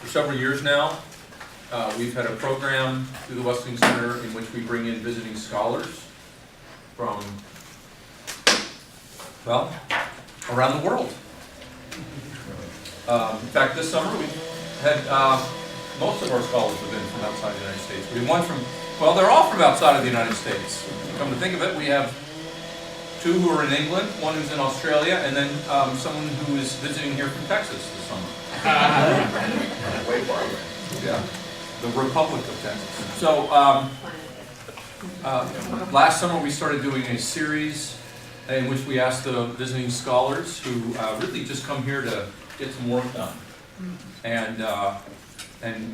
several years now, we've had a program through the Wesleyan Center in which we bring in visiting scholars from, well, around the world. In fact, this summer we had most of our scholars have been from outside the United States. We had one from, well, they're all from outside of the United States. Come to think of it, we have two who are in England, one who's in Australia, and then someone who is visiting here from Texas this summer. Way far away. Yeah, the Republic of Texas. So last summer we started doing a series in which we asked the visiting scholars who really just come here to get some work done and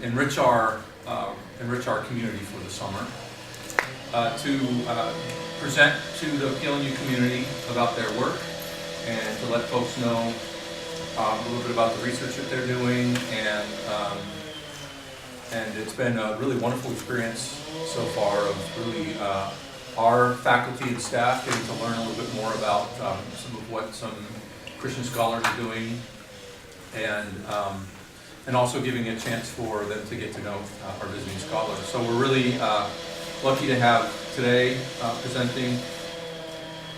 enrich our community for the summer, to present to the PLNU community about their work and to let folks know a little bit about the research that they're doing, and it's been a really wonderful experience so far of really our faculty and staff getting to learn a little bit more about some of what some Christian scholars are doing, and also giving a chance for them to get to know our visiting scholars. So we're really lucky to have today presenting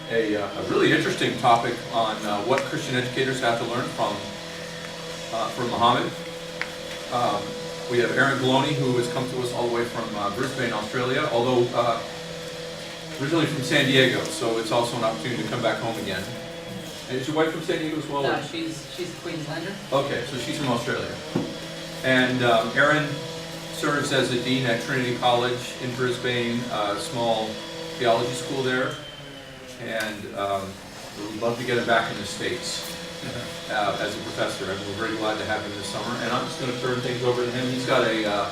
a really interesting topic on what Christian educators have to learn from Muhammad. We have Aaron Ghiloni, who has come to us all the way from Brisbane, Australia, although originally from San Diego, so it's also an opportunity to come back home again. And is your wife from San Diego as well? No, she's a Queenslander. Okay, so she's from Australia. And Aaron serves as a dean at Trinity College in Brisbane, a small theology school there. And we'd love to get him back in the States as a professor, and we're very glad to have him this summer. And I'm just going to turn things over to him. He's got a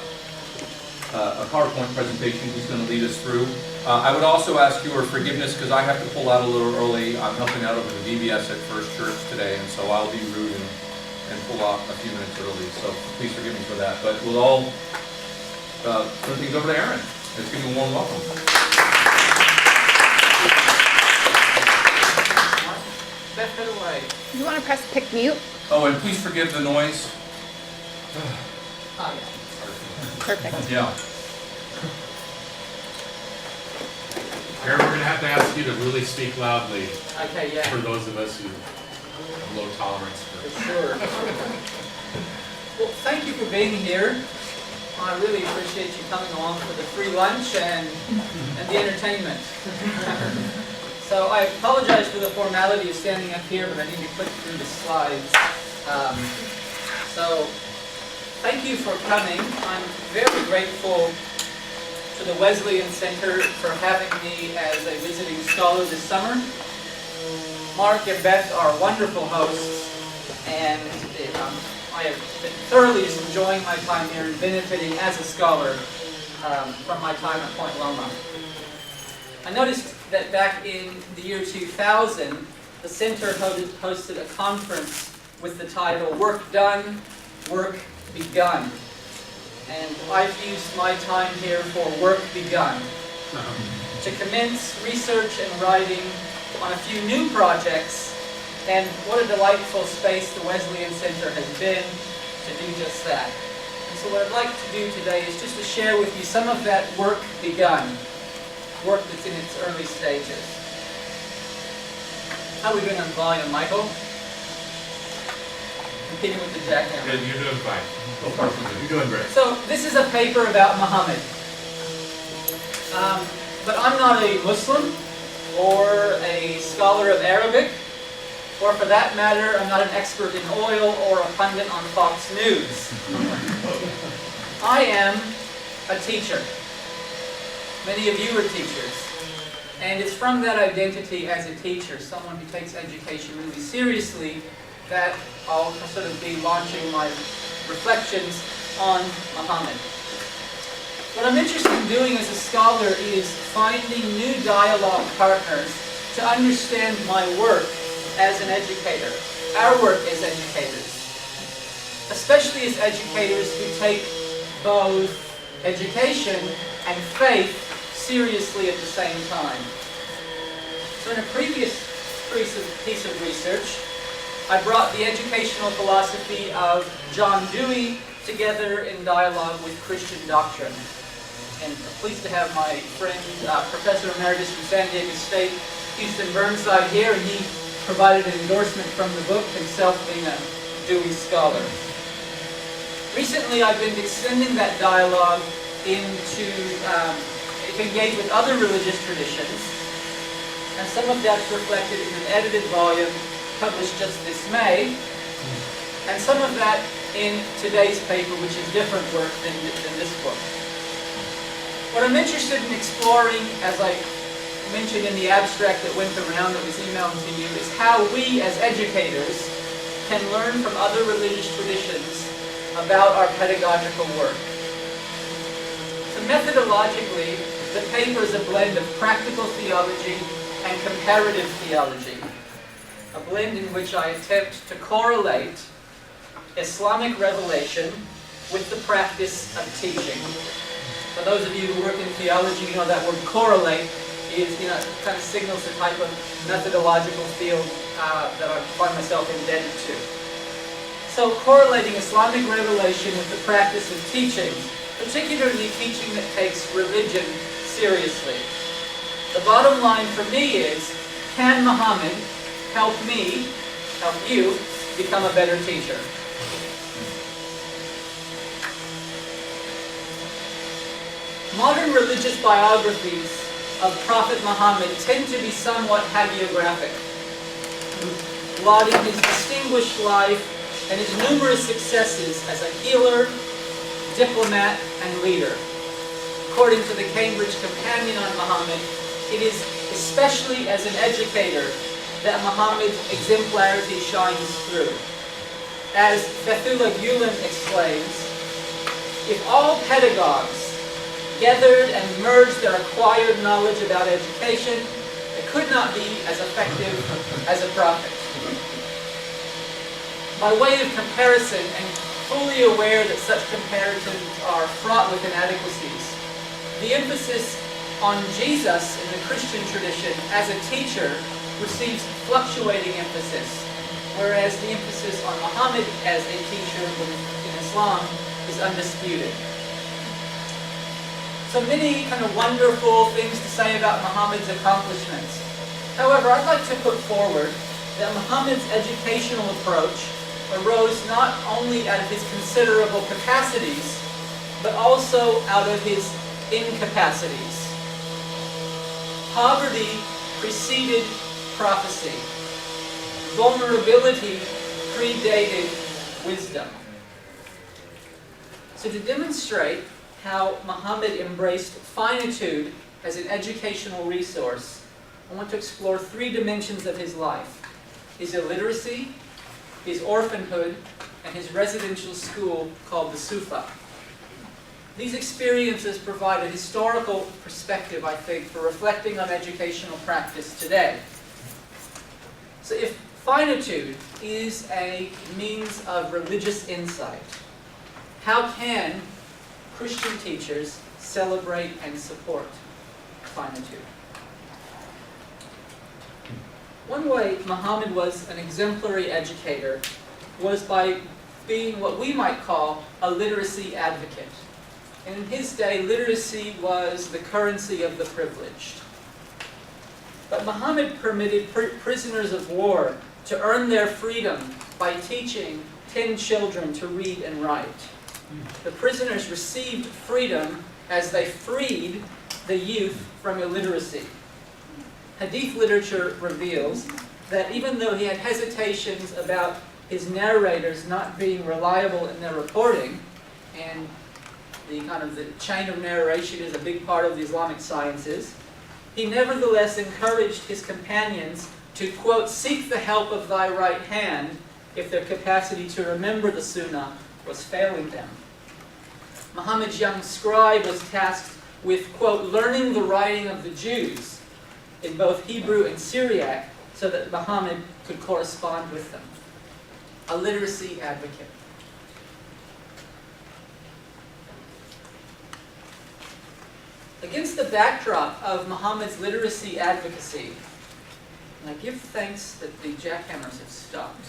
PowerPoint presentation he's going to lead us through. I would also ask your forgiveness because I have to pull out a little early. I'm helping out over the VBS at First Church today, and so I'll be rude and pull out a few minutes early. So please forgive me for that. But we'll all turn things over to Aaron. Let's give him a warm welcome. Beth, put away. You want to press pick mute? Oh, and please forgive the noise. Oh, yeah. Perfect. Yeah. Aaron, we're going to ask you to really speak loudly Okay, yeah. for those of us who have low tolerance For for sure. Well, thank you for being here. I really appreciate you coming along for the free lunch and the entertainment. So I apologize for the formality of standing up here, but I need to click through the slides. So thank you for coming. I'm very grateful to the Wesleyan Center for having me as a visiting scholar this summer. Mark and Beth are wonderful hosts, and I have been thoroughly enjoying my time here and benefiting as a scholar from my time at Point Loma. I noticed that back in the year 2000, the center hosted a conference with the title Work Done, Work Begun. And I've used my time here for work begun, to commence research and writing on a few new projects, and what a delightful space the Wesleyan Center has been to do just that. And so what I'd like to do today is just to share with you some of that work begun, work that's in its early stages. How are we doing on volume, Michael? Competing with the jackhammer. Good, you're doing fine. You're doing great. So this is a paper about Muhammad. But I'm not a Muslim or a scholar of Arabic, or for that matter, I'm not an expert in oil or a pundit on Fox News. I am a teacher. Many of you are teachers. And it's from that identity as a teacher, someone who takes education really seriously, that I'll sort of be launching my reflections on Muhammad. What I'm interested in doing as a scholar is finding new dialogue partners to understand my work as an educator, our work as educators, especially as educators who take both education and faith seriously at the same time. So in a previous piece of research, I brought the educational philosophy of John Dewey together in dialogue with Christian doctrine. And I'm pleased to have my friend, Professor Emeritus from San Diego State, Houston Burnside here, and he provided an endorsement from the book, himself being a Dewey scholar. Recently, I've been extending that dialogue into engage with other religious traditions, and some of that's reflected in an edited volume published just this May, and some of that in today's paper, which is different work than this book. What I'm interested in exploring, as I mentioned in the abstract that went around that was emailed to you, is how we as educators can learn from other religious traditions about our pedagogical work. So methodologically, the paper is a blend of practical theology and comparative theology, a blend in which I attempt to correlate Islamic revelation with the practice of teaching. For those of you who work in theology, you know that word correlate is, kind of signals the type of methodological field that I find myself indebted to. So correlating Islamic revelation with the practice of teaching, particularly teaching that takes religion seriously. The bottom line for me is, can Muhammad help me, help you, become a better teacher? Modern religious biographies of Prophet Muhammad tend to be somewhat hagiographic, lauding his distinguished life and his numerous successes as a healer, diplomat, and leader. According to the Cambridge Companion on Muhammad, it is especially as an educator that Muhammad's exemplarity shines through. As Aaron Ghiloni explains, if all pedagogues gathered and merged their acquired knowledge about education, it could not be as effective as a prophet. By way of comparison, and fully aware that such comparisons are fraught with inadequacies, the emphasis on Jesus in the Christian tradition as a teacher receives fluctuating emphasis, whereas the emphasis on Muhammad as a teacher in Islam is undisputed. So many kind of wonderful things to say about Muhammad's accomplishments. However, I'd like to put forward that Muhammad's educational approach arose not only out of his considerable capacities, but also out of his incapacities. Poverty preceded prophecy. Vulnerability predated wisdom. So to demonstrate how Muhammad embraced finitude as an educational resource, I want to explore three dimensions of his life: his illiteracy, his orphanhood, and his residential school called the Sufa. These experiences provide a historical perspective, I think, for reflecting on educational practice today. So if finitude is a means of religious insight, how can Christian teachers celebrate and support finitude? One way Muhammad was an exemplary educator was by being what we might call a literacy advocate. And in his day, literacy was the currency of the privileged. But Muhammad permitted prisoners of war to earn their freedom by teaching 10 children to read and write. The prisoners received freedom as they freed the youth from illiteracy. Hadith literature reveals that even though he had hesitations about his narrators not being reliable in their reporting, and the chain of narration is a big part of the Islamic sciences, he nevertheless encouraged his companions to, quote, seek the help of thy right hand if their capacity to remember the Sunnah was failing them. Muhammad's young scribe was tasked with, quote, learning the writing of the Jews in both Hebrew and Syriac so that Muhammad could correspond with them. A literacy advocate. Against the backdrop of Muhammad's literacy advocacy, And I give thanks that the jackhammers have stopped,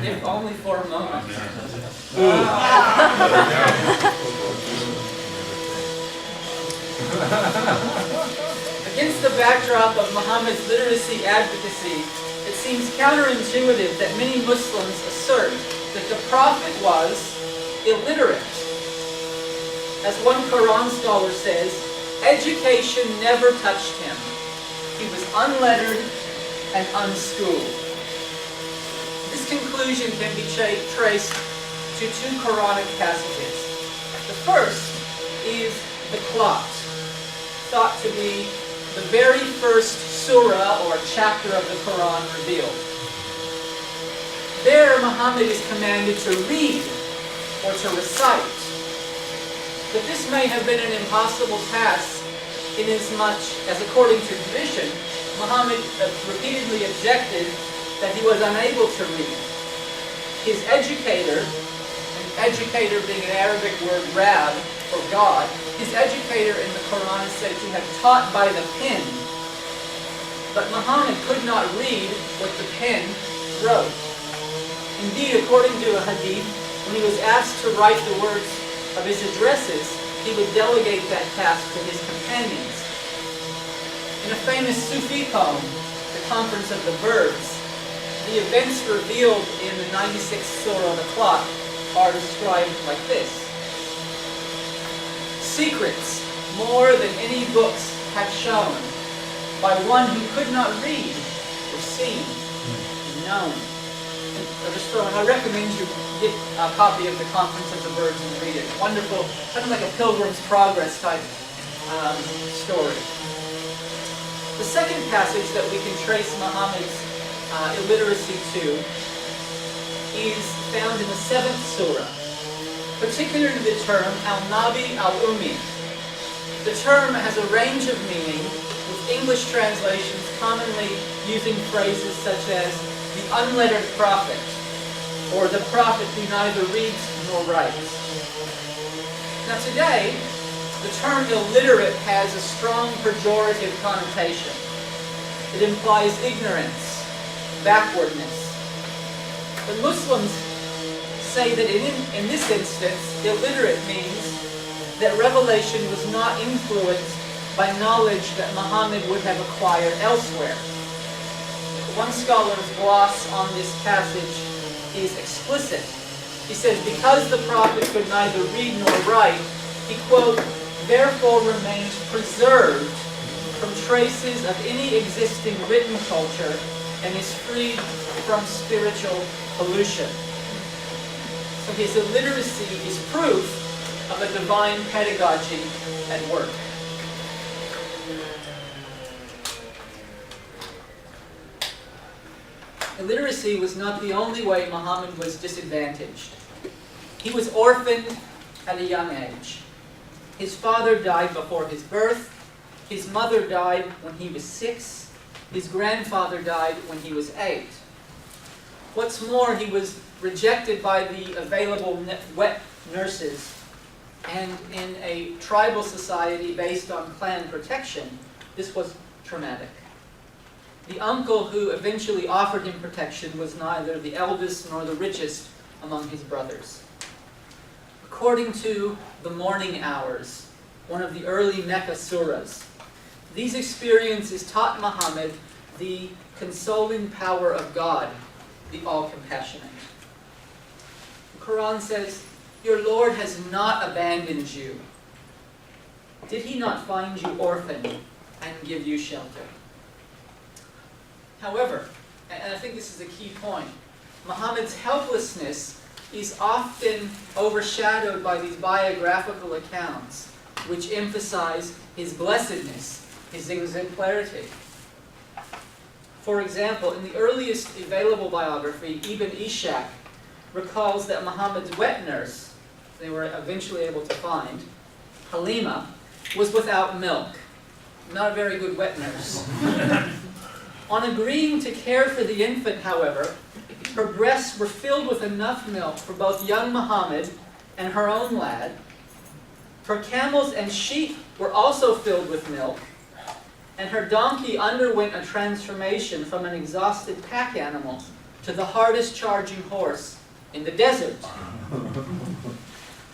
if only for a moment. Against the backdrop of Muhammad's literacy advocacy, it seems counterintuitive that many Muslims assert that the Prophet was illiterate. As one Quran scholar says, education never touched him. He was unlettered and unschooled. This conclusion can be traced to two Quranic passages. The first is the clock, thought to be the very first surah or chapter of the Quran revealed. There, Muhammad is commanded to read or to recite. But this may have been an impossible task, inasmuch as, according to tradition, Muhammad repeatedly objected that he was unable to read. His educator, and educator being an Arabic word rab, for God, his educator in the Quran is said to have taught by the pen. But Muhammad could not read what the pen wrote. Indeed, according to a hadith, when he was asked to write the words of his addresses, he would delegate that task to his companions. In a famous Sufi poem, The Conference of the Birds, the events revealed in the 96th surah of the clock are described like this. Secrets, more than any books have shown, by one who could not read or see, known. I recommend you get a copy of The Conference of the Birds and read it. Wonderful, kind of like a Pilgrim's Progress type story. The second passage that we can trace Muhammad's illiteracy to is found in the 7th surah, particularly the term Al-Nabi Al-Ummi. The term has a range of meaning, with English translations commonly using phrases such as the unlettered prophet, or the prophet who neither reads nor writes. Now today, the term illiterate has a strong pejorative connotation. It implies ignorance, backwardness. But Muslims say that in this instance, illiterate means that revelation was not influenced by knowledge that Muhammad would have acquired elsewhere. One scholar's gloss on this passage is explicit. He says, because the prophet could neither read nor write, he, quote, therefore remains preserved from traces of any existing written culture and is freed from spiritual pollution. So his illiteracy is proof of a divine pedagogy at work. Illiteracy was not the only way Muhammad was disadvantaged. He was orphaned at a young age. His father died before his birth. His mother died when he was 6. His grandfather died when he was 8. What's more, he was rejected by the available wet nurses. And in a tribal society based on clan protection, this was traumatic. The uncle who eventually offered him protection was neither the eldest nor the richest among his brothers. According to the morning hours, one of the early Mecca surahs, these experiences taught Muhammad the consoling power of God, the all-compassionate. The Quran says, your Lord has not abandoned you. Did he not find you orphaned and give you shelter? However, and I think this is a key point, Muhammad's helplessness is often overshadowed by these biographical accounts which emphasize his blessedness, his exemplarity. For example, in the earliest available biography, Ibn Ishaq recalls that Muhammad's wet nurse, they were eventually able to find, Halima, was without milk. Not a very good wet nurse. On agreeing to care for the infant, however, her breasts were filled with enough milk for both young Muhammad and her own lad. Her camels and sheep were also filled with milk, and her donkey underwent a transformation from an exhausted pack animal to the hardest charging horse in the desert.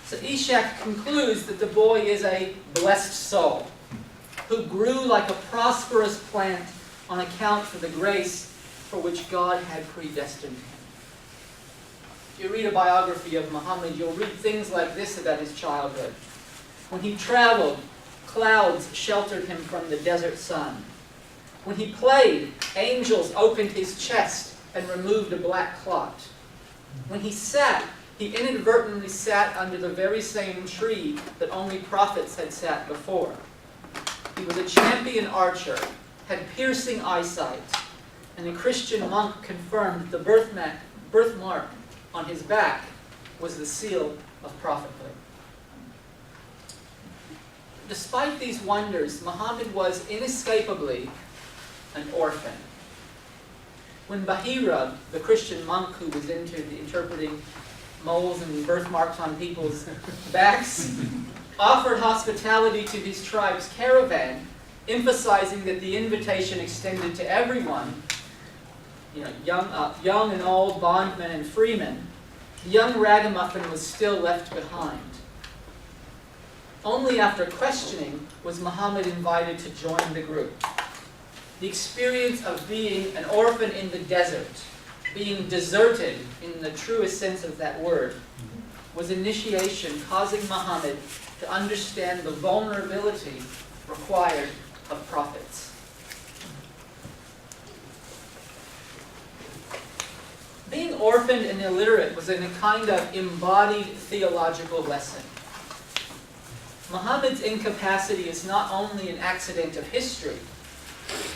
So Ishak concludes that the boy is a blessed soul who grew like a prosperous plant on account for the grace for which God had predestined him. If you read a biography of Muhammad, you'll read things like this about his childhood. When he traveled, clouds sheltered him from the desert sun. When he played, angels opened his chest and removed a black clot. When he sat, he inadvertently sat under the very same tree that only prophets had sat before. He was a champion archer, had piercing eyesight, and a Christian monk confirmed the birthmark on his back was the seal of prophethood. Despite these wonders, Muhammad was inescapably an orphan. When Bahira, the Christian monk who was into interpreting moles and birthmarks on people's backs, offered hospitality to his tribe's caravan, emphasizing that the invitation extended to everyone, young and old, bondmen and freemen, the young ragamuffin was still left behind. Only after questioning was Muhammad invited to join the group. The experience of being an orphan in the desert, being deserted in the truest sense of that word, was initiation, causing Muhammad to understand the vulnerability required of prophets. Being orphaned and illiterate was a kind of embodied theological lesson. Muhammad's incapacity is not only an accident of history.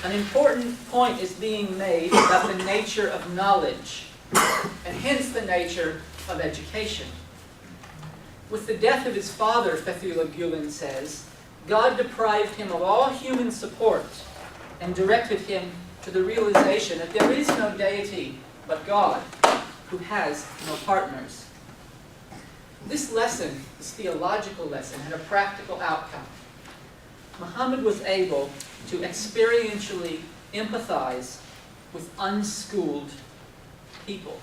An important point is being made about the nature of knowledge, and hence the nature of education. With the death of his father, Aaron Ghiloni says, God deprived him of all human support and directed him to the realization that there is no deity but God, who has no partners. This lesson, this theological lesson, had a practical outcome. Muhammad was able to experientially empathize with unschooled people.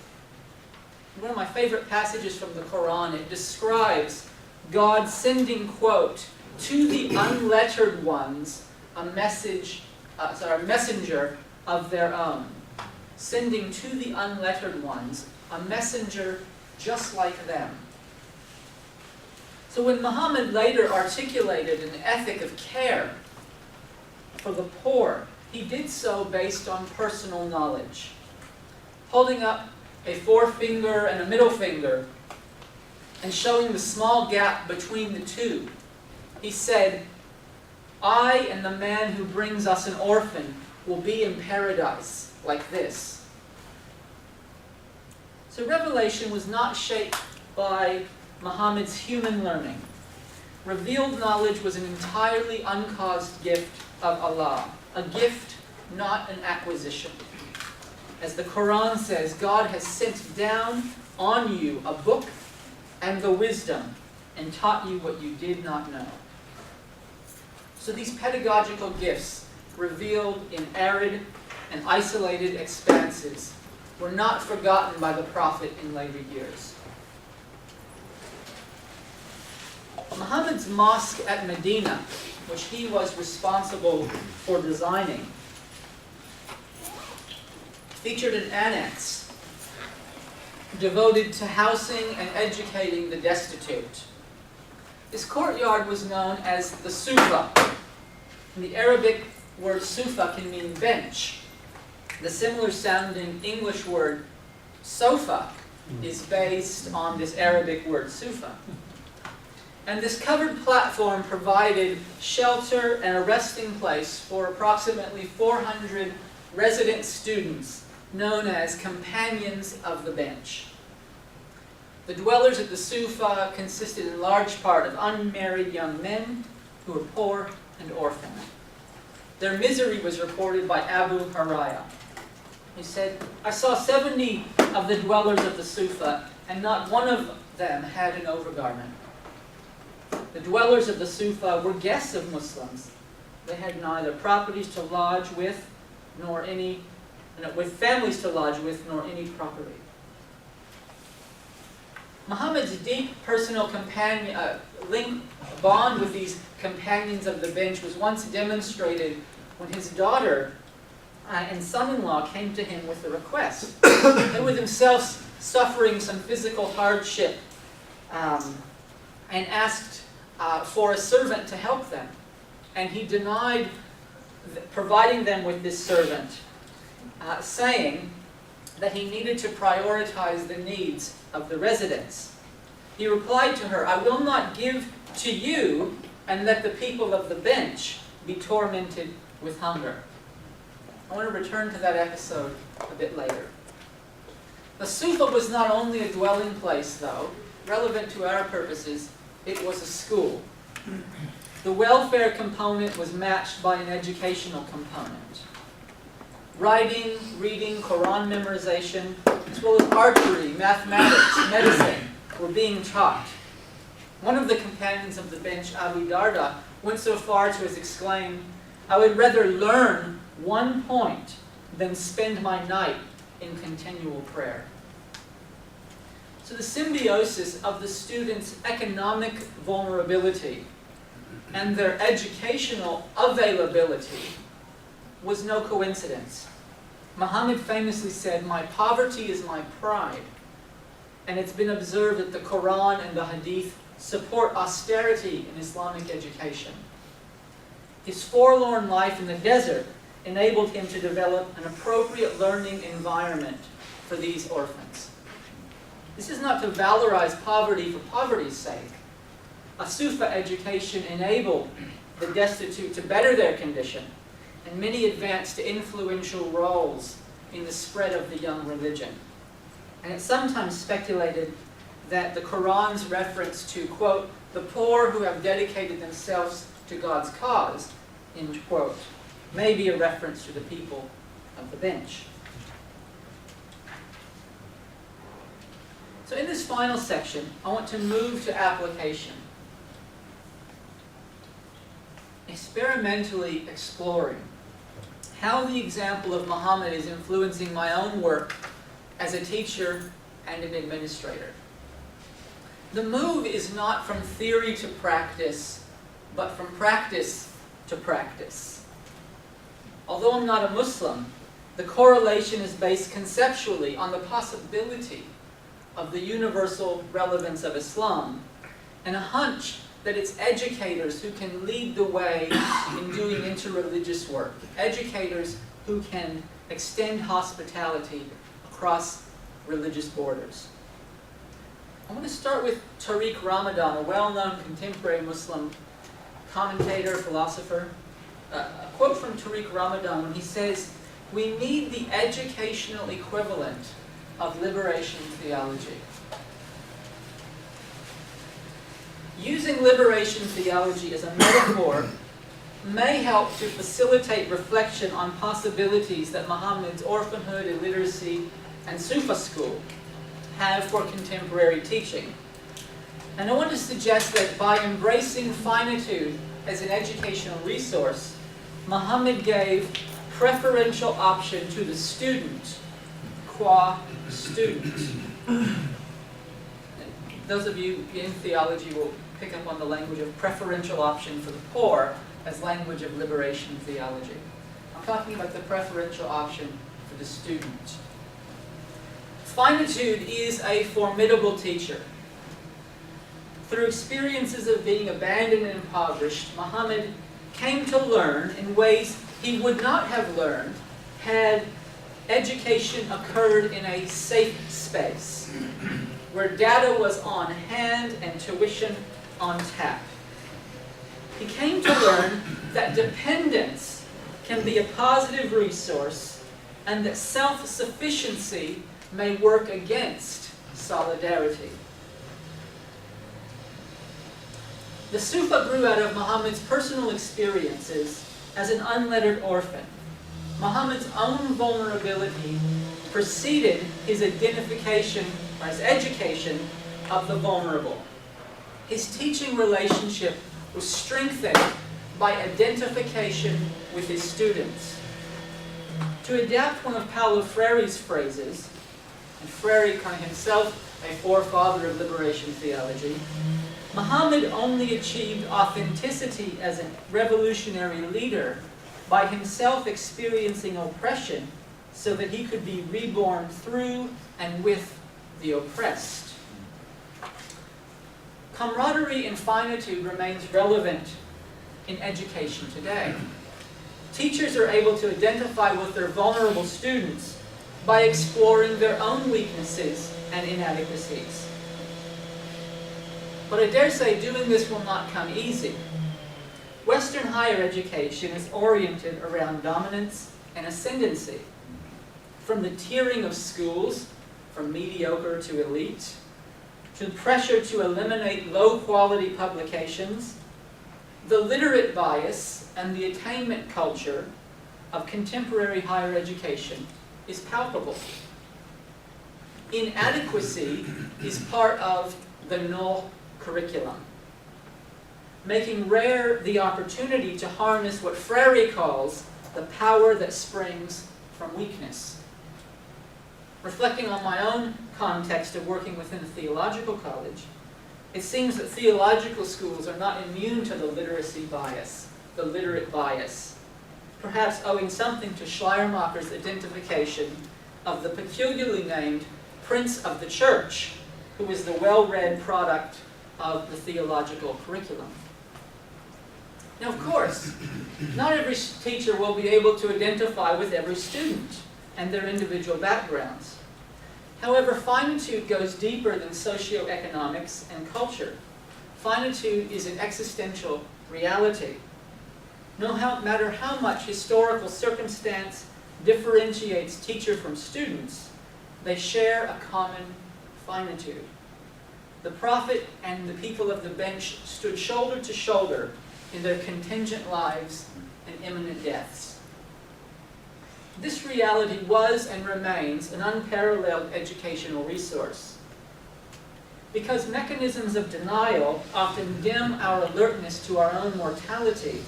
One of my favorite passages from the Quran, it describes God sending, quote, to the unlettered ones a messenger of their own. Sending to the unlettered ones a messenger just like them. So when Muhammad later articulated an ethic of care for the poor, he did so based on personal knowledge. Holding up a forefinger and a middle finger and showing the small gap between the two, he said, I and the man who brings us an orphan will be in paradise like this. So revelation was not shaped by Muhammad's human learning. Revealed knowledge was an entirely uncaused gift of Allah, a gift, not an acquisition. As the Quran says, God has sent down on you a book and the wisdom and taught you what you did not know. So these pedagogical gifts, revealed in arid and isolated expanses, were not forgotten by the Prophet in later years. Muhammad's mosque at Medina, which he was responsible for designing, featured an annex devoted to housing and educating the destitute. This courtyard was known as the Sufa. In the Arabic word Sufa can mean bench. The similar sounding English word sofa is based on this Arabic word Sufa. And this covered platform provided shelter and a resting place for approximately 400 resident students known as companions of the bench. The dwellers at the Sufa consisted in large part of unmarried young men who were poor and orphaned. Their misery was reported by Abu Hurairah. He said, I saw 70 of the dwellers of the Sufa, and not one of them had an overgarment. The dwellers of the Sufa were guests of Muslims, They had neither properties to lodge with, nor any, with families to lodge with, nor any property. Muhammad's deep personal bond with these companions of the bench was once demonstrated when his daughter and son-in-law came to him with a request. They were themselves suffering some physical hardship and asked for a servant to help them. And he denied providing them with this servant, saying that he needed to prioritize the needs of the residents. He replied to her, "I will not give to you and let the people of the bench be tormented with hunger." I want to return to that episode a bit later. The Sufa was not only a dwelling place, though, relevant to our purposes, it was a school. The welfare component was matched by an educational component. Writing, reading, Quran memorization, as well as archery, mathematics, medicine were being taught. One of the companions of the bench, Abu Darda, went so far to exclaim, "I would rather learn 1 point than spend my night in continual prayer." So the symbiosis of the students' economic vulnerability and their educational availability was no coincidence. Muhammad famously said, "My poverty is my pride," and it's been observed that the Quran and the Hadith support austerity in Islamic education. His forlorn life in the desert enabled him to develop an appropriate learning environment for these orphans. This is not to valorize poverty for poverty's sake. A Sufa education enabled the destitute to better their condition, and many advanced to influential roles in the spread of the young religion. And it's sometimes speculated that the Quran's reference to, quote, "the poor who have dedicated themselves to God's cause," end quote, may be a reference to the people of the bench. So in this final section, I want to move to application. Experimentally exploring how the example of Muhammad is influencing my own work as a teacher and an administrator. The move is not from theory to practice, but from practice to practice. Although I'm not a Muslim, the correlation is based conceptually on the possibility of the universal relevance of Islam and a hunch that it's educators who can lead the way in doing interreligious work, educators who can extend hospitality across religious borders. I want to start with Tariq Ramadan, a well-known contemporary Muslim commentator, philosopher. A quote from Tariq Ramadan when he says, "We need the educational equivalent of liberation theology." Using liberation theology as a metaphor may help to facilitate reflection on possibilities that Muhammad's orphanhood, illiteracy, and Sufa school have for contemporary teaching. And I want to suggest that by embracing finitude as an educational resource, Muhammad gave preferential option to the student qua student. Those of you in theology will pick up on the language of preferential option for the poor as language of liberation theology. I'm talking about the preferential option for the student. Finitude is a formidable teacher. Through experiences of being abandoned and impoverished, Muhammad came to learn in ways he would not have learned had education occurred in a safe space, where data was on hand and tuition on tap. He came to learn that dependence can be a positive resource and that self-sufficiency may work against solidarity. The Sufa grew out of Muhammad's personal experiences as an unlettered orphan. Muhammad's own vulnerability preceded his identification or his education of the vulnerable. His teaching relationship was strengthened by identification with his students. To adapt one of Paulo Freire's phrases, and Freire himself a forefather of liberation theology, Muhammad only achieved authenticity as a revolutionary leader by himself experiencing oppression so that he could be reborn through and with the oppressed. Camaraderie and finitude remains relevant in education today. Teachers are able to identify with their vulnerable students by exploring their own weaknesses and inadequacies. But I dare say doing this will not come easy. Western higher education is oriented around dominance and ascendancy. From the tiering of schools, from mediocre to elite, to pressure to eliminate low-quality publications, the literate bias and the attainment culture of contemporary higher education is palpable. Inadequacy is part of the null curriculum, making rare the opportunity to harness what Freire calls the power that springs from weakness. Reflecting on my own context of working within a theological college, it seems that theological schools are not immune to the literacy bias, the literate bias, perhaps owing something to Schleiermacher's identification of the peculiarly named Prince of the Church, who is the well-read product of the theological curriculum. Now, of course, not every teacher will be able to identify with every student and their individual backgrounds. However, finitude goes deeper than socioeconomics and culture. Finitude is an existential reality. No matter how much historical circumstance differentiates teacher from students, they share a common finitude. The prophet and the people of the bench stood shoulder to shoulder in their contingent lives and imminent deaths. This reality was and remains an unparalleled educational resource. Because mechanisms of denial often dim our alertness to our own mortality,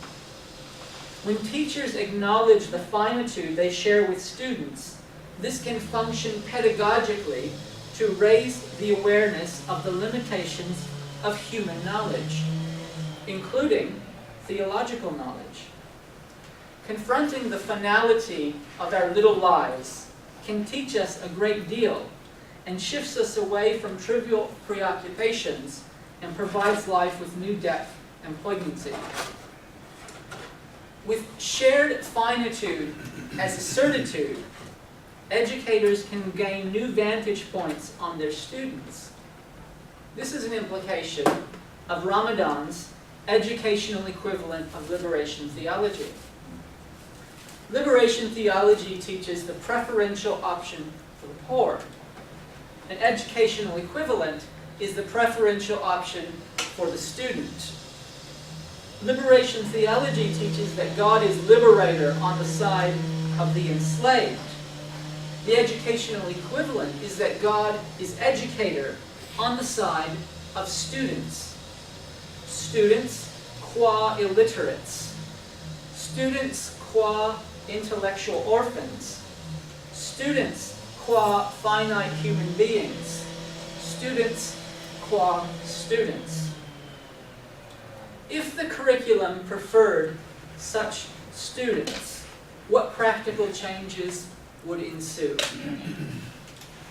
when teachers acknowledge the finitude they share with students, this can function pedagogically to raise the awareness of the limitations of human knowledge, including theological knowledge. Confronting the finality of our little lives can teach us a great deal and shifts us away from trivial preoccupations and provides life with new depth and poignancy. With shared finitude as a certitude, educators can gain new vantage points on their students. This is an implication of Ramadan's educational equivalent of liberation theology. Liberation theology teaches the preferential option for the poor. An educational equivalent is the preferential option for the student. Liberation theology teaches that God is liberator on the side of the enslaved. The educational equivalent is that God is educator on the side of students. Students qua illiterates. Students qua intellectual orphans. Students qua finite human beings. Students qua students. If the curriculum preferred such students, what practical changes would ensue?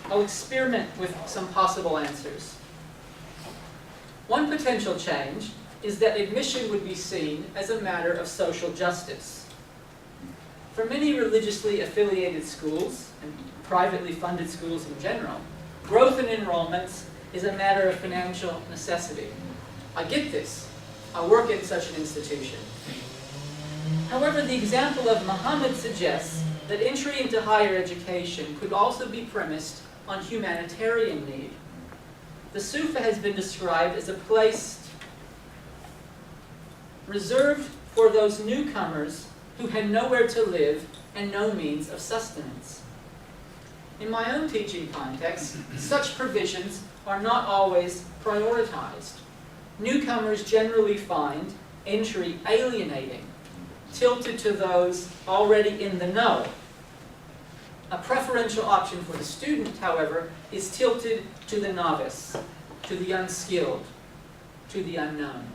I'll experiment with some possible answers. One potential change is that admission would be seen as a matter of social justice. For many religiously affiliated schools, and privately funded schools in general, growth in enrollments is a matter of financial necessity. I get this. I work in such an institution. However, the example of Muhammad suggests that entry into higher education could also be premised on humanitarian need. The Sufa has been described as a place reserved for those newcomers who had nowhere to live and no means of sustenance. In my own teaching context, such provisions are not always prioritized. Newcomers generally find entry alienating, tilted to those already in the know. A preferential option for the student, however, is tilted to the novice, to the unskilled, to the unknown.